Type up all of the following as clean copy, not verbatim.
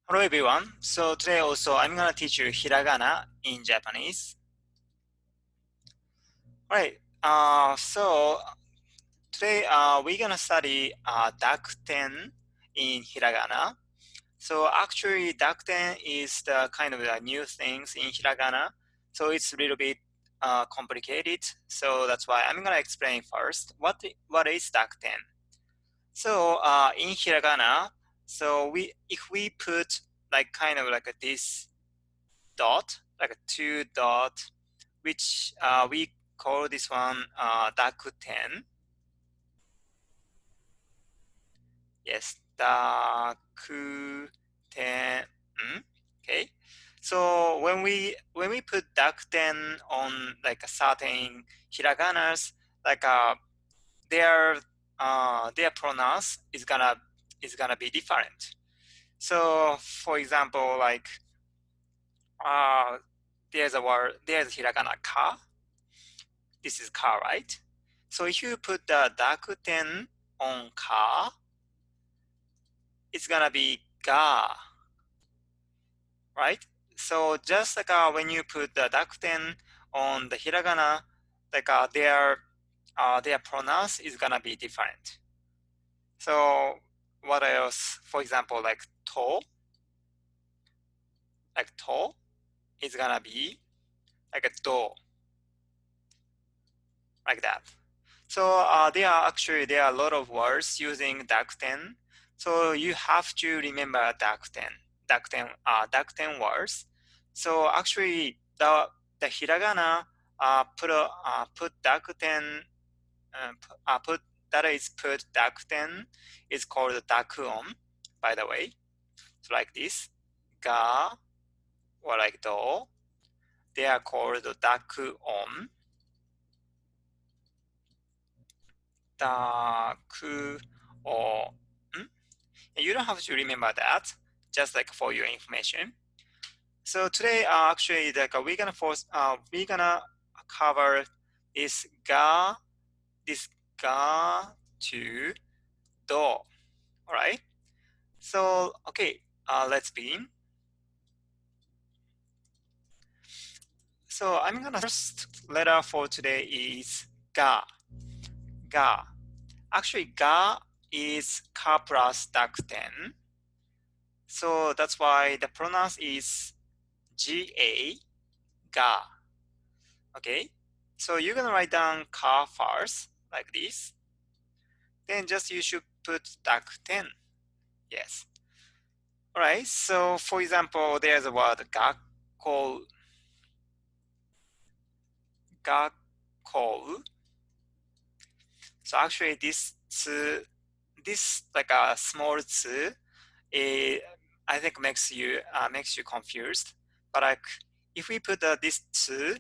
Hello everyone. So today also I'm gonna teach you hiragana in Japanese. Alright. So today we're gonna study dakuten in hiragana. So actually dakuten is the kind of the new things in hiragana. So it's a little bit complicated. So that's why I'm gonna explain first what is dakuten. So in hiragana, so if we put like kind of like this dot, like a two dot, which we call this one dakuten. Yes, dakuten. Okay. So when we put dakuten on like a certain hiraganas, like their their pronouns is gonna be different. So for example, like uh, there's a word, there's hiragana ka. This is ka, right? So if you put the dakuten on ka, it's gonna be ga, right? So just like when you put the dakuten on the hiragana, like their pronouns is gonna be different. So what else? For example, like to is gonna be like a do, like that. So there are a lot of words using dakuten. So you have to remember dakuten words. So actually the hiragana put dakuten put that is put dakuten is called dakuon, by the way. So like this, ga or like do, they are called dakuon. Dakuon. You don't have to remember that, just like for your information. So today, actually, like we're gonna cover this this ga to do. All right. So okay, let's begin. So I'm gonna first letter for today is ga. Ga. Actually, ga is ka plus dakuten. So that's why the pronouns is ga, ga. Okay, so you're gonna write down ka first, like this. Then just you should put dakuten. Yes. All right. So for example, there's a word gakkou, gakkou. So actually, this like a small tsu, I think makes you confused. But like if we put this tsu,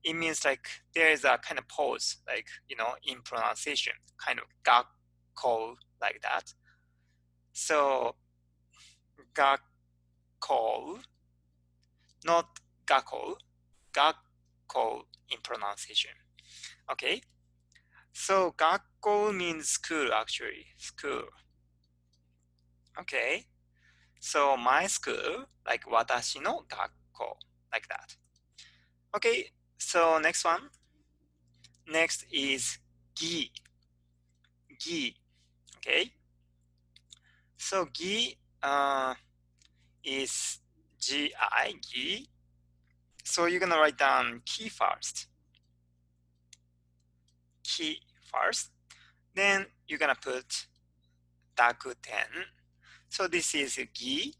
it means like there is a kind of pause, like in pronunciation, kind of gakkou, like that. So gakkou, not gakkou, gakkou in pronunciation. Okay, so gakkou means school, actually, school. Okay, so my school, like watashi no gakkou, like that. Okay, so next one. Next is gi, gi. Okay, so gi is gi, gi. So you're gonna write down ki first, ki first. Then you're gonna put dakuten. So this is gi.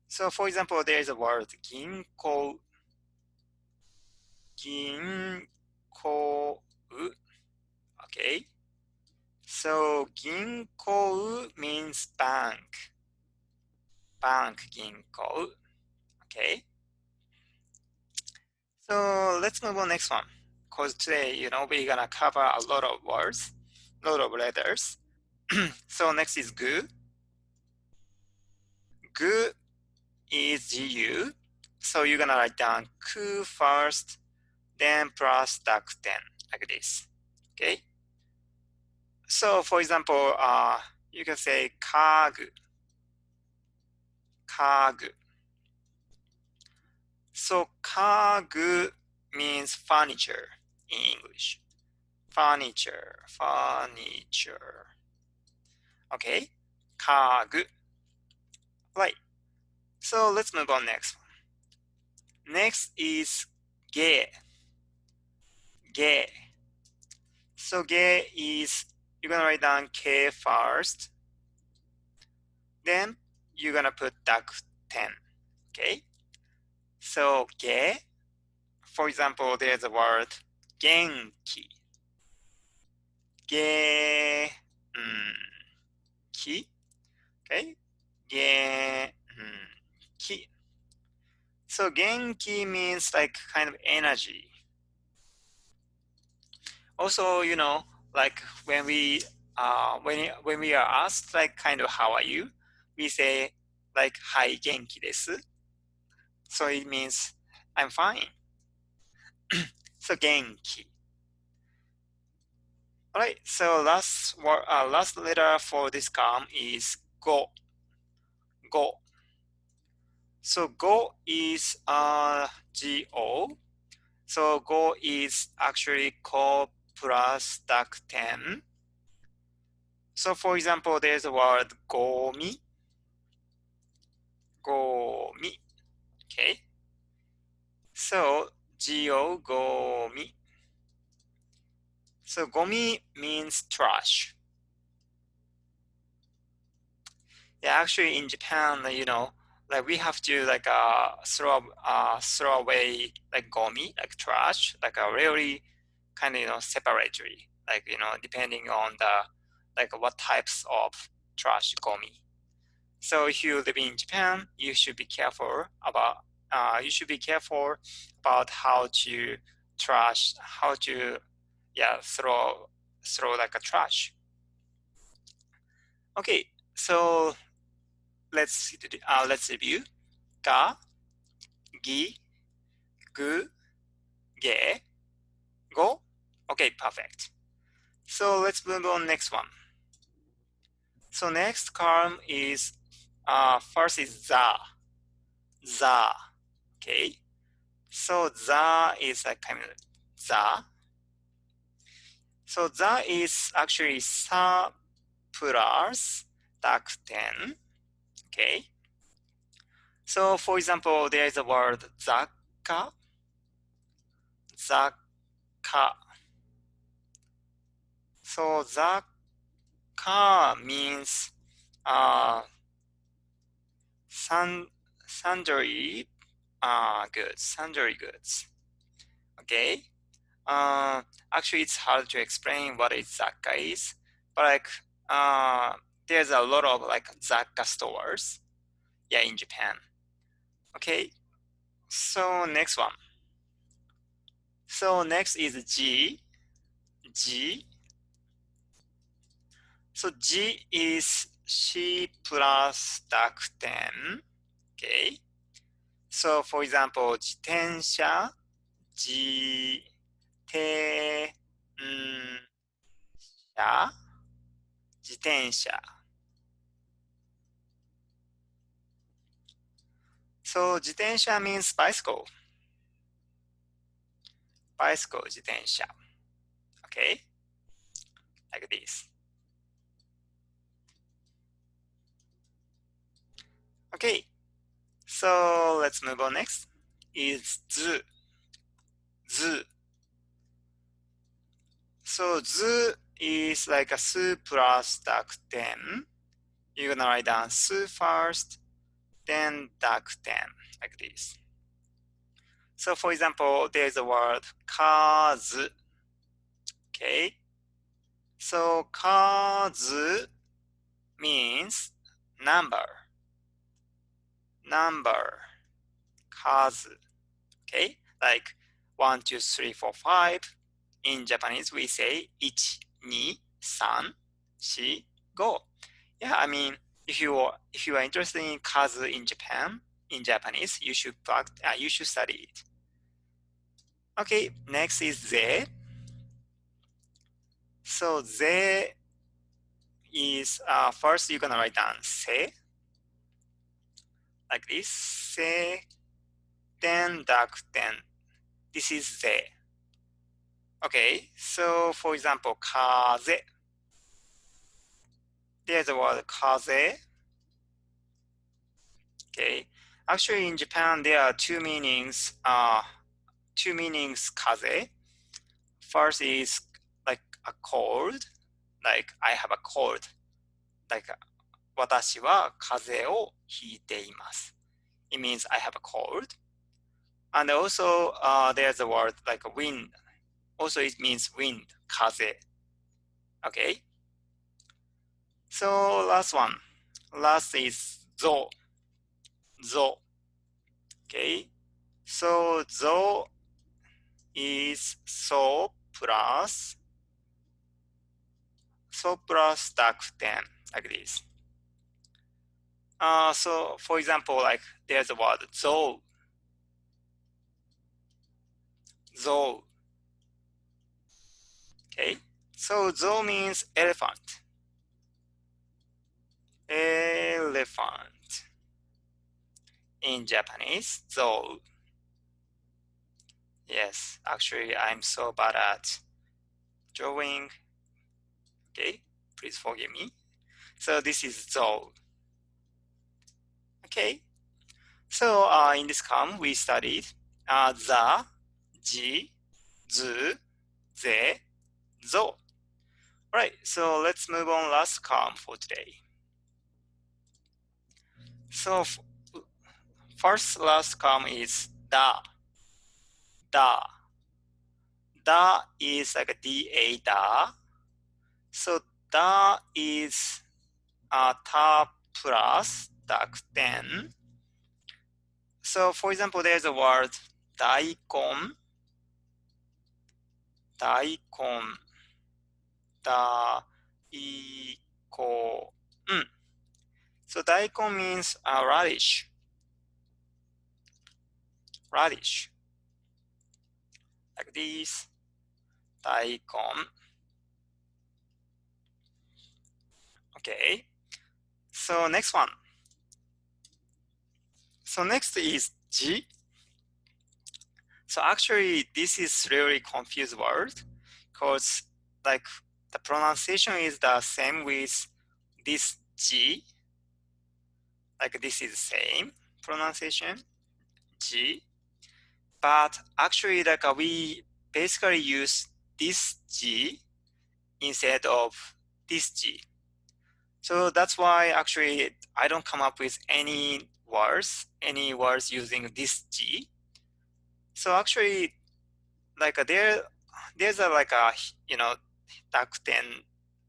So for example, there is a word ginkou, ginkou. Okay. So ginkou means bank, bank ginkou. Okay. So let's move on next one. Because today, we're gonna cover a lot of words, a lot of letters. So next is gu. Gu is gu. So you're gonna write down ku first, then plus dakuten, like this. Okay. So for example, you can say kagu, kagu. So kagu means furniture in English. Furniture, furniture. Okay, kagu. Right. So let's move on next. Next is ge. Ge. So ge is, you're gonna write down k first. Then you're gonna put duck 10. Okay. So ge. For example, there's a word genki. Genki. Okay. Genki. So genki means like kind of energy. Also, like when we are asked like kind of how are you, we say like hi genki desu. So it means I'm fine. So genki. All right. So last letter for this column is go. Go. So go is go. So go is actually ko plus duck 10. So for example, there's a word gomi. Gomi. Okay. So go gomi. So gomi means trash. Yeah, actually in Japan, like we have to like throw away like gomi, like trash, like a really kind of separately, like depending on the like what types of trash gomi. So if you live in Japan, you should be careful about how to throw like a trash. Okay, so let's review. Ga, gi, gu, ge, go. Okay, perfect. So let's move on next one. So next column is first is za. Za. Okay. So za is a kind of za. So za is actually sa plus duck 10. Okay. So for example, there is a word zakka. Zakka. So zakka means sundry goods. Sundry goods. Okay. Actually, it's hard to explain what is zakka is, but like there's a lot of like zakka stores, yeah, in Japan. Okay, so next one. So next is G. G. So G is C plus duck 10. Okay. So for example, 自転車、自転車、自転車。So 自転車 means bicycle. Bicycle, 自転車. Okay, like this. Okay, so let's move on next. Is ず. ず. So ず is like a す plus duck 10. You're gonna write down す first, then duck 10, like this. So for example, there's a word かず. Okay, so かず means number. Number. 数. Okay, like 1, 2, 3, 4, 5. In Japanese, we say 1, 2, 3, 4, 5. Yeah, I mean, if you are interested in kazu in Japanese, you should study it. Okay, next is ze. So ze is first you're gonna write down se. like this. Se, den, dakuten. This is ze. Okay, so for example, kaze. There's the word kaze. Okay, actually in Japan there are two meanings. Kaze. First is like a cold, like I have a cold, like 私は風邪をひいています。It means I have a cold. And also there's a word like a wind. Also it means wind, 風. Okay. So last one. Last is zo. Zo. Okay. So zo is so plus dakuten, like this. So for example, like there's a word zo. Zo. Okay. So zo means elephant. Elephant. In Japanese, zo. Yes, actually, I'm so bad at drawing. Okay, please forgive me. So this is zo. Okay, so in this column, we studied za, ji, zu, ze, zo. Alright, so let's move on last column for today. So first last column is da. Da. Da is like a da, da. So da is ta plus dakuten. So for example, there's a word daikon. Daikon. Daikon. So daikon means radish. Radish. Like this. Daikon. Okay. So next one. So next is ji. So actually, this is really confused word because like the pronunciation is the same with this ji. Like this is the same pronunciation, ji. But actually, like we basically use this ji instead of this ji. So that's why actually I don't come up with any words using this ji. So actually, like there's a like a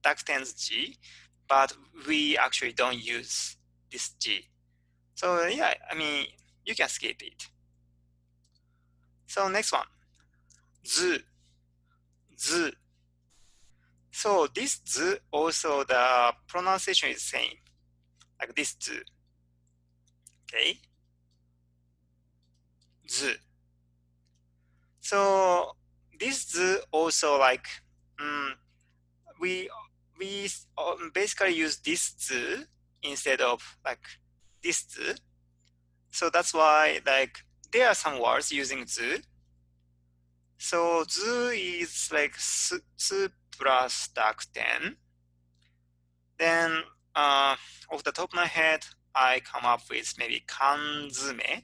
dakten's ji, but we actually don't use this ji. So yeah, I mean you can skip it. So next one, zu, zu. So this zu also the pronunciation is same, like this zu. Okay, zu. So this zu also like we basically use this zu instead of like this zu. So that's why like there are some words using zu. So zu is like su plus dakuten. Then off the top of my head, I come up with maybe kanzume.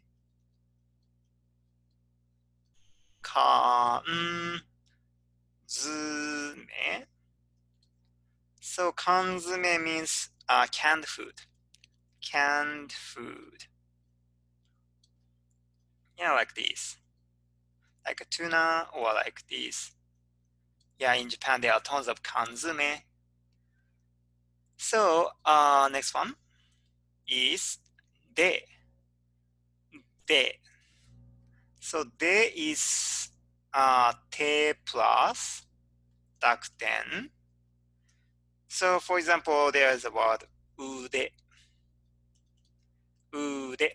Kanzume. So kanzume means canned food. Canned food. Yeah, like this. Like a tuna or like this. Yeah, in Japan there are tons of kanzume. So next one is de. De. So de is te plus dakuten. So for example, there is a word ude. Ude.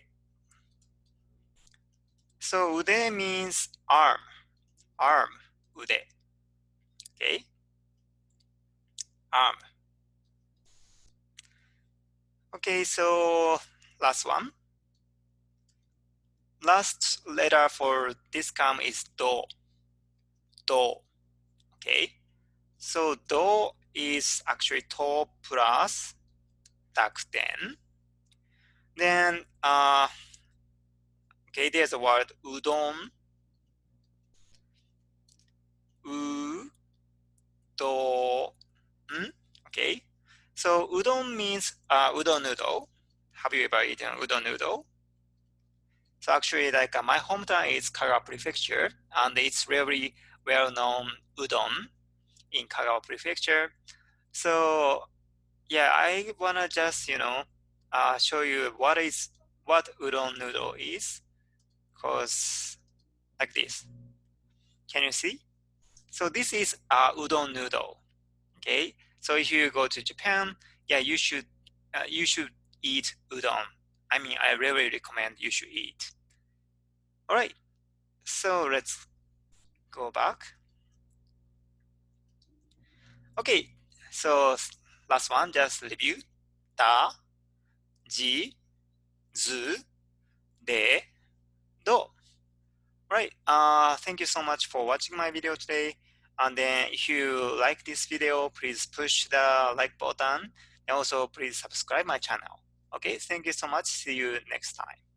So ude means arm. Arm. Ude. Okay. Arm. Okay, so last one. last letter for this kam is do. Do. Okay. So do is actually to plus dakuten. Then okay, there's a word udon. U do. Okay. So udon means udon noodle. Have you ever eaten udon noodle? So actually, like my hometown is Kagawa Prefecture, and it's really well-known udon in Kagawa Prefecture. So yeah, I wanna just show you what udon noodle is, cause like this. Can you see? So this is udon noodle. Okay. So if you go to Japan, yeah, you should eat udon. I mean, I really recommend you should eat. All right. So let's go back. Okay. So last one, just review. Da, ji, zu, de, do. Right. Thank you so much for watching my video today. And then if you like this video, please push the like button and also please subscribe my channel. Okay. Thank you so much. See you next time.